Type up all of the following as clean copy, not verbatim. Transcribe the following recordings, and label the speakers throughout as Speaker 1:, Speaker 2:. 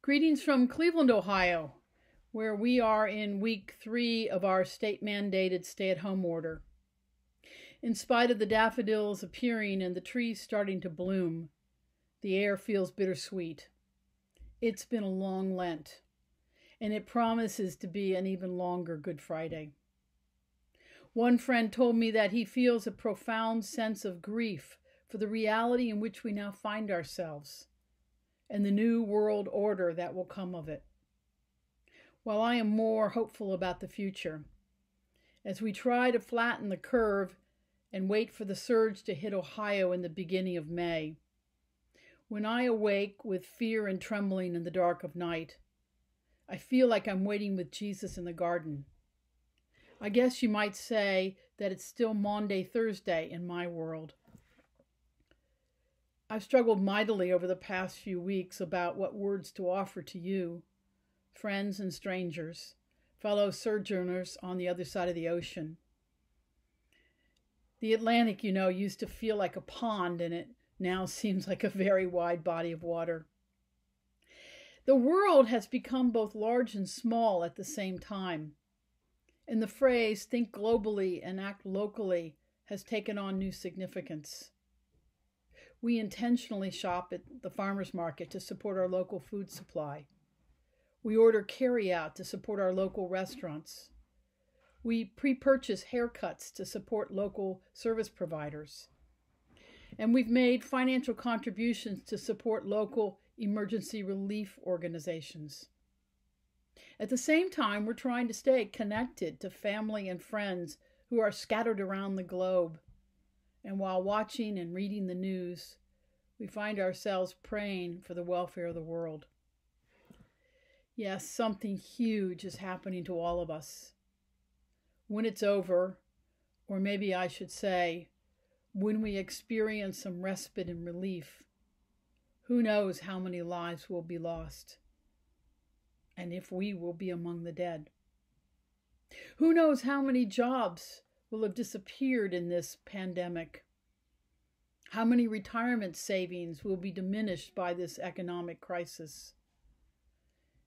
Speaker 1: Greetings from Cleveland, Ohio, where we are in week 3 of our state-mandated stay-at-home order. In spite of the daffodils appearing and the trees starting to bloom, the air feels bittersweet. It's been a long Lent, and it promises to be an even longer Good Friday. One friend told me that he feels a profound sense of grief for the reality in which we now find ourselves and the new world order that will come of it. While I am more hopeful about the future, as we try to flatten the curve and wait for the surge to hit Ohio in the beginning of May, when I awake with fear and trembling in the dark of night, I feel like I'm waiting with Jesus in the garden. I guess you might say that it's still Maundy Thursday in my world. I've struggled mightily over the past few weeks about what words to offer to you, friends and strangers, fellow sojourners on the other side of the ocean. The Atlantic, used to feel like a pond, and it now seems like a very wide body of water. The world has become both large and small at the same time, and the phrase "think globally and act locally" has taken on new significance. We intentionally shop at the farmers market to support our local food supply. We order carry-out to support our local restaurants. We pre-purchase haircuts to support local service providers. And we've made financial contributions to support local emergency relief organizations. At the same time, we're trying to stay connected to family and friends who are scattered around the globe. And while watching and reading the news, we find ourselves praying for the welfare of the world. Yes, something huge is happening to all of us. When it's over, or maybe I should say, when we experience some respite and relief, who knows how many lives will be lost, and if we will be among the dead. Who knows how many jobs will have disappeared in this pandemic? How many retirement savings will be diminished by this economic crisis?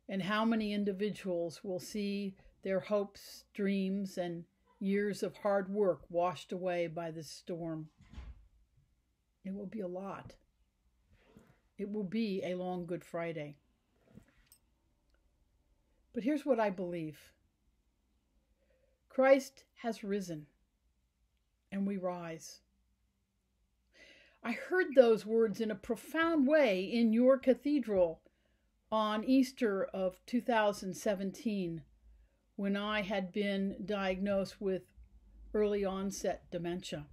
Speaker 1: And how many individuals will see their hopes, dreams, and years of hard work washed away by this storm? It will be a lot. It will be a long Good Friday. But here's what I believe. Christ has risen, and we rise. I heard those words in a profound way in your cathedral on Easter of 2017, when I had been diagnosed with early onset dementia.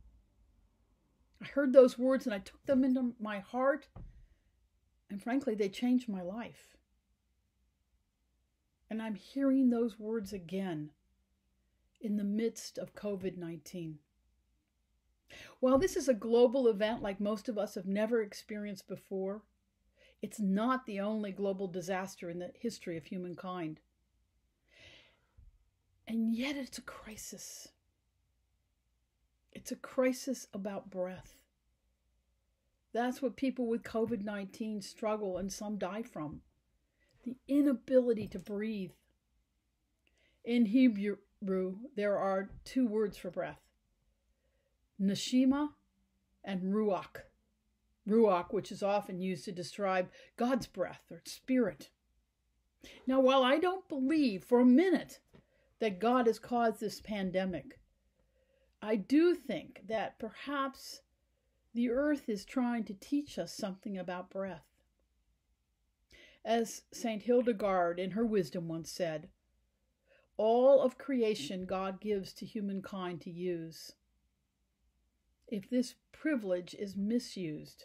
Speaker 1: I heard those words and I took them into my heart, and frankly, they changed my life. And I'm hearing those words again in the midst of COVID-19. While this is a global event like most of us have never experienced before, it's not the only global disaster in the history of humankind. And yet it's a crisis. It's a crisis about breath. That's what people with COVID-19 struggle and some die from. The inability to breathe. In Hebrew, there are 2 words for breath: neshima and ruach. Ruach, which is often used to describe God's breath or spirit. Now, while I don't believe for a minute that God has caused this pandemic, I do think that perhaps the earth is trying to teach us something about breath. As St. Hildegard in her wisdom once said, all of creation God gives to humankind to use. If this privilege is misused,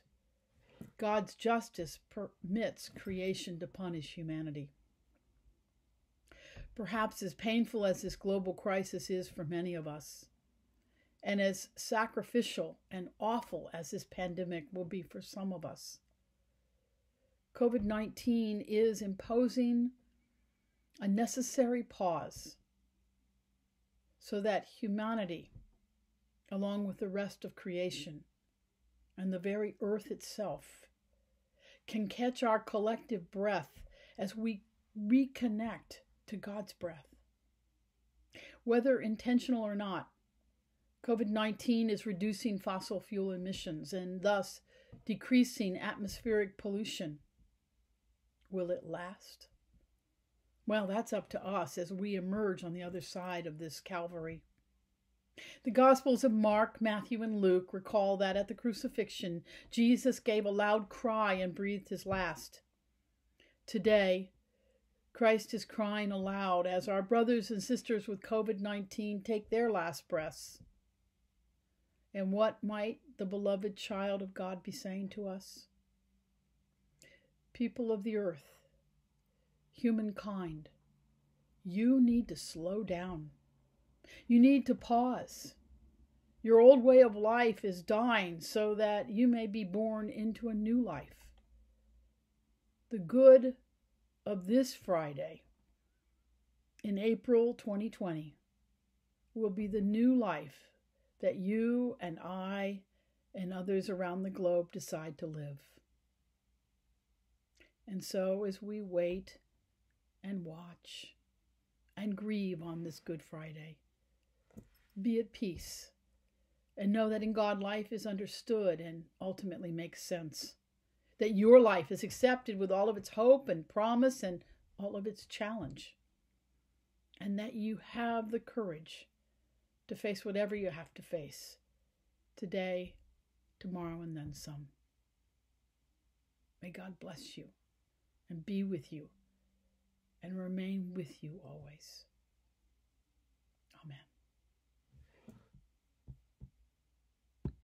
Speaker 1: God's justice permits creation to punish humanity. Perhaps as painful as this global crisis is for many of us, and as sacrificial and awful as this pandemic will be for some of us, COVID-19 is imposing a necessary pause so that humanity, along with the rest of creation and the very earth itself, can catch our collective breath as we reconnect to God's breath. Whether intentional or not, COVID-19 is reducing fossil fuel emissions and thus decreasing atmospheric pollution. Will it last? Well, that's up to us as we emerge on the other side of this Calvary. The Gospels of Mark, Matthew, and Luke recall that at the crucifixion, Jesus gave a loud cry and breathed his last. Today, Christ is crying aloud as our brothers and sisters with COVID-19 take their last breaths. And what might the beloved child of God be saying to us? People of the earth, humankind, you need to slow down. You need to pause. Your old way of life is dying so that you may be born into a new life. The good of this Friday in April 2020 will be the new life that you and I and others around the globe decide to live. And so as we wait and watch and grieve on this Good Friday, be at peace and know that in God life is understood and ultimately makes sense. That your life is accepted with all of its hope and promise and all of its challenge. And that you have the courage to face whatever you have to face today, tomorrow, and then some. May God bless you and be with you and remain with you always.